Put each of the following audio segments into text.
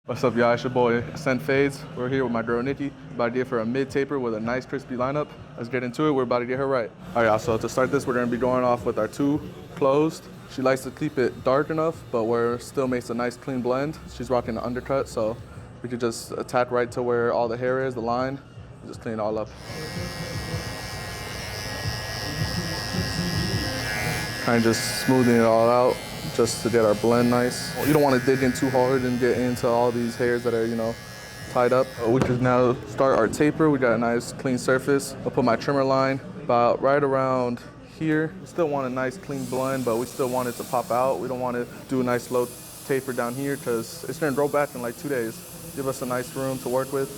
What's up, y'all? It's your boy, Send Fades. We're here with my girl, Nikki. About to get for a mid-taper with a nice, crispy lineup. Let's get into it. We're about to get her right. All right, y'all, so to start this, we're gonna be going off with our two closed. She likes to keep it dark enough, but where still makes a nice, clean blend. She's rocking the Undercut, so we could just attack right to where all the hair is, the line, and just clean it all up. Kind of just smoothing it all out, just to get our blend nice. You don't want to dig in too hard and get into all these hairs that are, tied up. We can now start our taper. We got a nice clean surface. I'll put my trimmer line about right around here. We still want a nice clean blend, but we still want it to pop out. We don't want to do a nice low taper down here because it's gonna grow back in like 2 days. Give us a nice room to work with.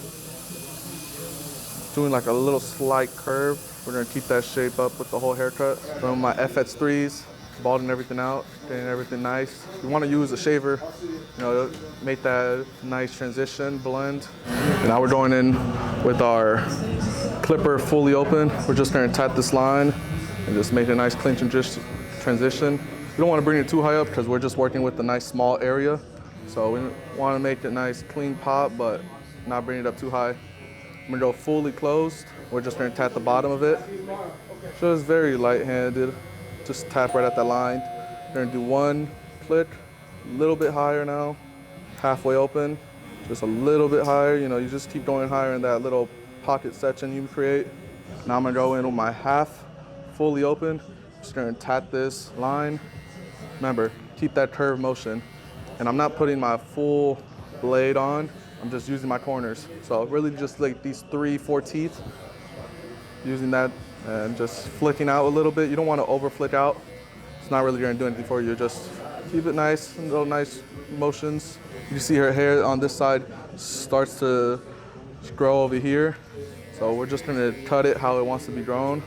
Doing like a little slight curve. We're gonna keep that shape up with the whole haircut. From my FX3s, balding everything out, getting everything nice. You wanna use a shaver, make that nice transition blend. And now we're going in with our clipper fully open. We're just gonna tap this line and just make a nice clean transition. We don't wanna bring it too high up because we're just working with a nice small area. So we wanna make a nice clean pop, but not bring it up too high. I'm gonna go fully closed. We're just gonna tap the bottom of it. Just very light-handed. Just tap right at that line. We're gonna do one click, a little bit higher now. Halfway open, just a little bit higher. You just keep going higher in that little pocket section you create. Now I'm gonna go in with my half fully open. Just gonna tap this line. Remember, keep that curve motion. And I'm not putting my full blade on. I'm just using my corners. So really just like these 3-4 teeth, using that and just flicking out a little bit. You don't want to over flick out. It's not really gonna do anything for you. Just keep it nice, little nice motions. You see her hair on this side starts to grow over here. So we're just gonna cut it how it wants to be grown.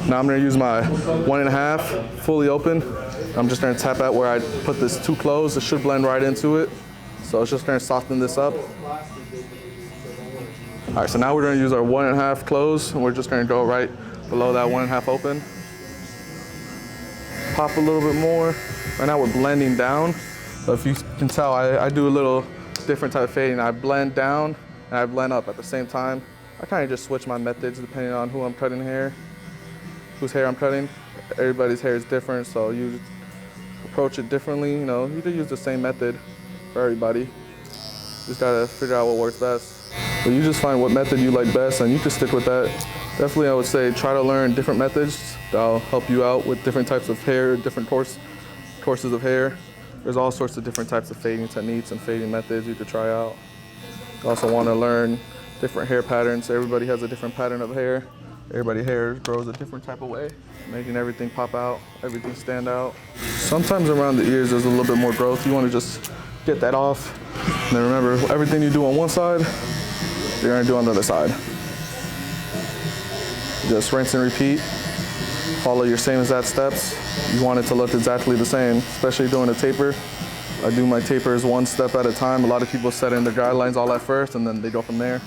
Now I'm gonna use my 1.5 fully open. I'm just gonna tap out where I put this too close. It should blend right into it. So it's just gonna soften this up. All right, so now we're gonna use our 1.5 close, and we're just gonna go right below that 1.5 open. Pop a little bit more. Right now we're blending down. So if you can tell, I do a little different type of fading. I blend down and I blend up at the same time. I kind of just switch my methods depending on who I'm cutting hair, whose hair I'm cutting. Everybody's hair is different, so you approach it differently. You could use the same method for everybody. Just gotta figure out what works best. But you just find what method you like best and you can stick with that. Definitely I would say try to learn different methods that'll help you out with different types of hair, different courses of hair. There's all sorts of different types of fading techniques and fading methods you could try out. You also want to learn different hair patterns. Everybody has a different pattern of hair. Everybody's hair grows a different type of way, making everything pop out, everything stand out. Sometimes around the ears there's a little bit more growth. You want to just get that off. And then remember, everything you do on one side, you're gonna do on the other side. Just rinse and repeat. Follow your same exact steps. You want it to look exactly the same, especially doing a taper. I do my tapers one step at a time. A lot of people set in their guidelines all at first and then they go from there.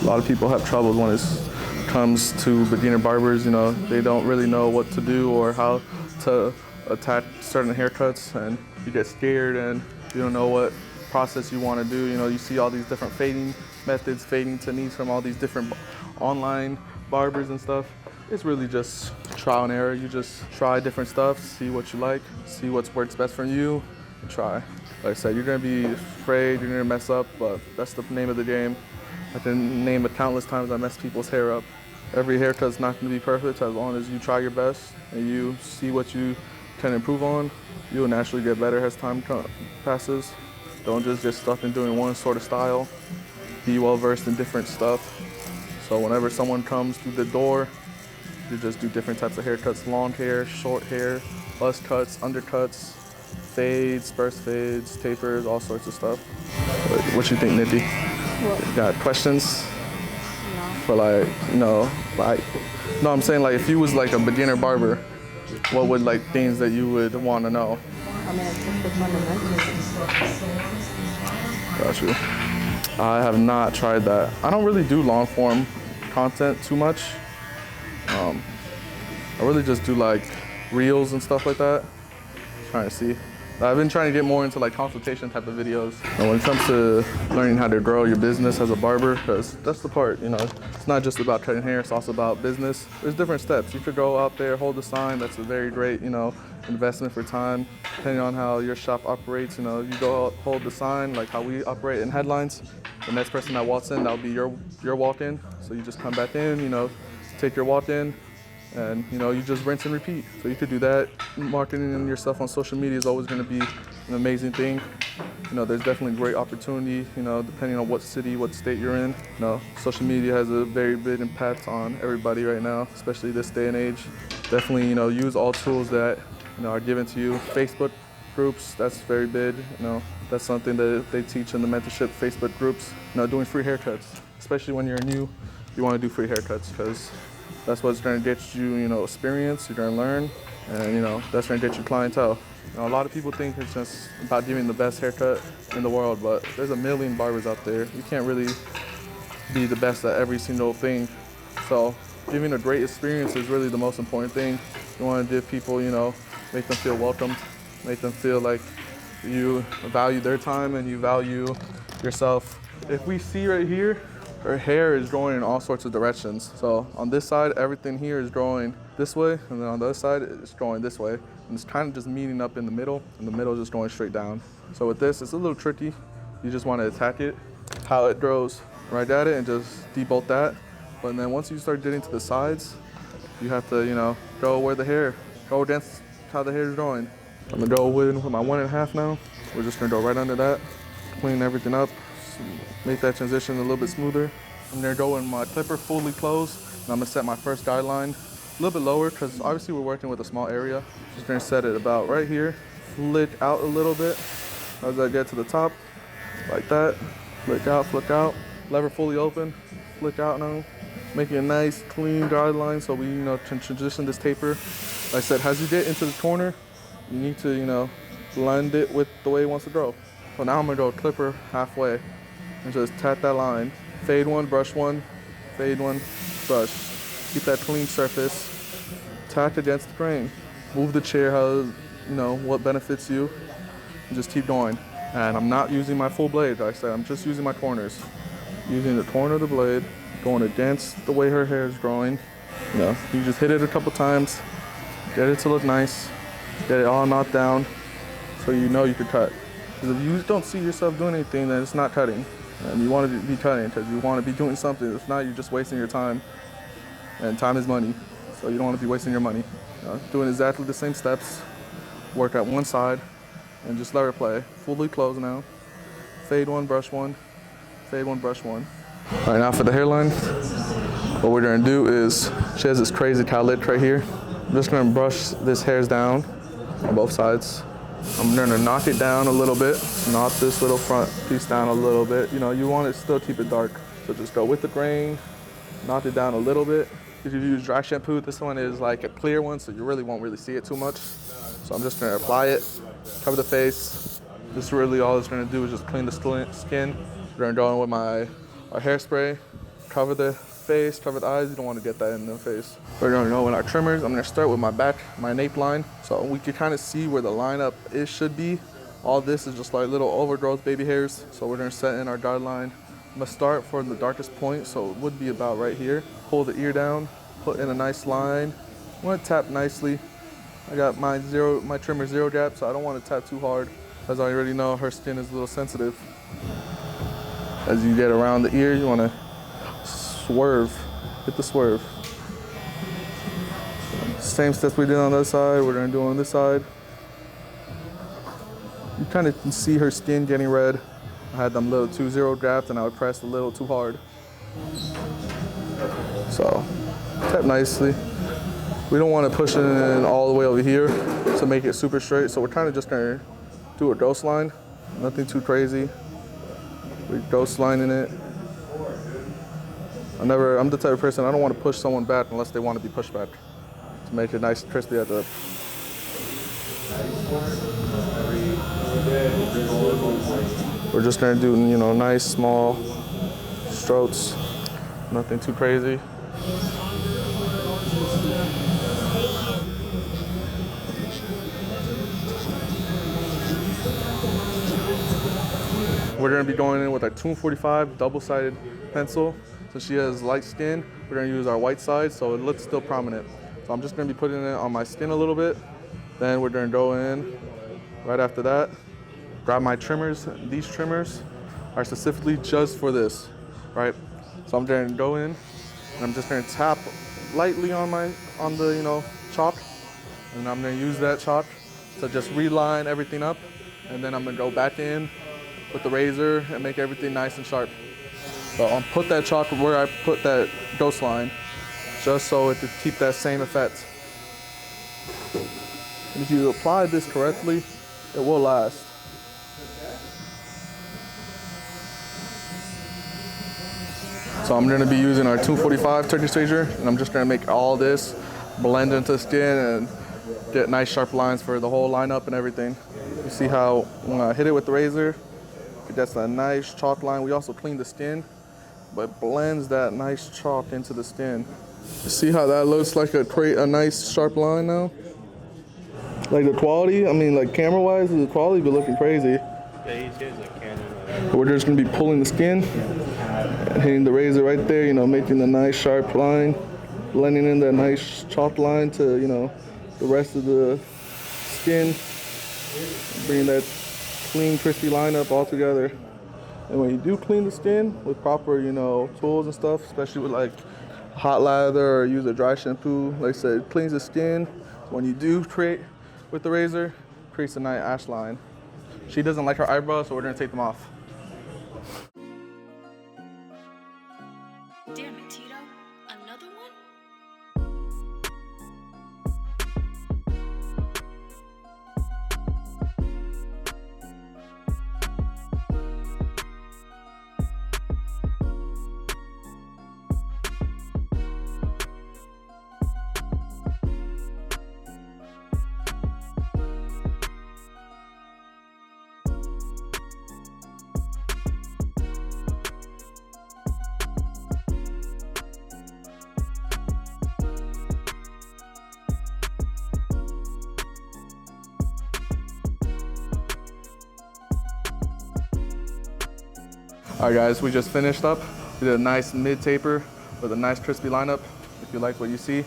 A lot of people have troubles when it comes to beginner barbers. They don't really know what to do or how to attack certain haircuts, and you get scared and you don't know what process you want to do. You see all these different fading methods, fading techniques from all these different online barbers and stuff. It's really just trial and error. You just try different stuff, see what you like, see what works best for you, and try. Like I said, you're gonna be afraid, you're gonna mess up, but that's the name of the game. I can name it countless times I mess people's hair up. Every haircut's not gonna be perfect. As long as you try your best and you see what you can improve on, you'll naturally get better as time passes. Don't just get stuck in doing one sort of style. Be well versed in different stuff. So whenever someone comes through the door, you just do different types of haircuts: long hair, short hair, buzz cuts, undercuts, fades, burst fades, tapers, all sorts of stuff. What you think, Nikki? What? Got questions? No. For I'm saying if you was like a beginner barber, what would things that you would want to know? I mean, it's just the fundamentals. Got you. I have not tried that. I don't really do long form content too much. I really just do reels and stuff like that. Trying to see. I've been trying to get more into like consultation type of videos. And when it comes to learning how to grow your business as a barber, because that's the part, you know, it's not just about cutting hair, it's also about business. There's different steps. You could go out there, hold the sign. That's a very great, you know, investment for time. Depending on how your shop operates, you know, you go out, hold the sign, like how we operate in Headlines. The next person that walks in, that'll be your walk-in. So you just come back in, you know, take your walk-in, and you know, you just rinse and repeat. So you could do that. Marketing yourself on social media is always going to be an amazing thing. You know, there's definitely great opportunity, you know, depending on what city, what state you're in. You know, social media has a very big impact on everybody right now, especially this day and age. Definitely, you know, use all tools that, you know, are given to you. Facebook groups, that's very big. You know, that's something that they teach in the mentorship Facebook groups. You know, doing free haircuts, especially when you're new, you want to do free haircuts because that's what's going to get you, you know, experience. You're going to learn, and you know, that's going to get you clientele. You know, a lot of people think it's just about giving the best haircut in the world, but there's a million barbers out there. You can't really be the best at every single thing. So giving a great experience is really the most important thing. You want to give people, you know, make them feel welcomed, make them feel like you value their time and you value yourself. If we see right here, her hair is growing in all sorts of directions. So on this side, everything here is growing this way, and then on the other side, it's growing this way. And it's kind of just meeting up in the middle, and the middle is just going straight down. So with this, it's a little tricky. You just want to attack it, how it grows, right at it, and just debolt that. But then once you start getting to the sides, you have to, you know, go where the hair, go against how the hair is growing. I'm gonna go with my 1.5 now. We're just gonna go right under that, clean everything up, make that transition a little bit smoother. I'm gonna go in my clipper fully closed, and I'm gonna set my first guideline a little bit lower because obviously we're working with a small area. Just gonna set it about right here, flick out a little bit as I get to the top, like that. Flick out, lever fully open, flick out now. Making a nice clean guideline so we, you know, can transition this taper. Like I said, as you get into the corner, you need to, you know, blend it with the way it wants to grow. So now I'm gonna go clipper halfway and just tap that line. Fade one, brush one, fade one, brush. Keep that clean surface. Tack against the grain. Move the chair how, you know, what benefits you, and just keep going. And I'm not using my full blade, like I said, I'm just using my corners. Using the corner of the blade, going against the way her hair is growing. You know, you just hit it a couple times, get it to look nice, get it all knocked down, so you know you can cut. Because if you don't see yourself doing anything, then it's not cutting. And you want to be cutting because you want to be doing something. If not, you're just wasting your time. And time is money, so you don't want to be wasting your money. You know, doing exactly the same steps, work at one side, and just let her play. Fully closed now. Fade one, brush one, fade one, brush one. All right, now for the hairline, what we're gonna do is, she has this crazy cowlick right here. I'm just gonna brush this hairs down on both sides. I'm gonna knock it down a little bit, knock this little front piece down a little bit. You know, you want to still keep it dark. So just go with the grain, knock it down a little bit. If you use dry shampoo, this one is like a clear one, so you really won't really see it too much. So I'm just gonna apply it, cover the face. This really all it's gonna do is just clean the skin. We're gonna go in with our hairspray, cover the face, cover the eyes. You don't want to get that in the face. We're gonna go with our trimmers. I'm gonna start with my back, my nape line, so we can kind of see where the lineup should be. All this is just like little overgrowth baby hairs. So we're gonna set in our guideline. I'm gonna start from the darkest point, so it would be about right here. Pull the ear down, put in a nice line. I'm gonna tap nicely. I got my trimmer zero gap, so I don't want to tap too hard. As I already know, her skin is a little sensitive. As you get around the ear, you want to swerve, hit the swerve. Same steps we did on the other side, we're gonna do on this side. You kind of can see her skin getting red. I had them a little too zero gapped and I would press a little too hard. So, tap nicely. We don't want to push it in all the way over here to make it super straight, so we're kind of just gonna do a ghost line, nothing too crazy. We're ghost lining it. I'm the type of person, I don't want to push someone back unless they want to be pushed back to make it nice and crispy at the. We're just gonna do, you know, nice small strokes, nothing too crazy. We're gonna be going in with our Tomb45 double-sided pencil. Since she has light skin, we're gonna use our white side so it looks still prominent. So I'm just gonna be putting it on my skin a little bit. Then we're gonna go in right after that. Grab my trimmers. These trimmers are specifically just for this, right? So I'm gonna go in and I'm just gonna tap lightly on the chalk, and I'm gonna use that chalk to just reline everything up, and then I'm gonna go back in with the razor and make everything nice and sharp. So I'll put that chalk where I put that ghost line, just so it could keep that same effect. And if you apply this correctly, it will last. So I'm gonna be using our Tomb45 turkey straightener, and I'm just gonna make all this blend into the skin and get nice sharp lines for the whole lineup and everything. You see how when I hit it with the razor, that's a nice chalk line. We also clean the skin, but blends that nice chalk into the skin. You see how that looks like a nice sharp line now? Like the quality, I mean, like camera-wise, the quality be looking crazy. Yeah, he's like Canon. We're just gonna be pulling the skin, and hitting the razor right there, making a nice sharp line, blending in that nice chalk line to, the rest of the skin, bringing that clean, crispy line up all together. And when you do clean the skin with proper, tools and stuff, especially with like hot lather or use a dry shampoo, like I said, it cleans the skin. When you do create with the razor, creates a nice ash line. She doesn't like her eyebrows, so we're gonna take them off. Damn it, Tito. Another one? All right, guys, we just finished up. We did a nice mid-taper with a nice crispy lineup. If you like what you see,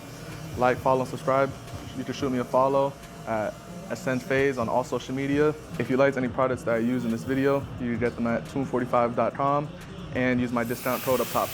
like, follow, and subscribe. You can shoot me a follow at AscentPhase on all social media. If you liked any products that I use in this video, you can get them at tomb45.com and use my discount code up top.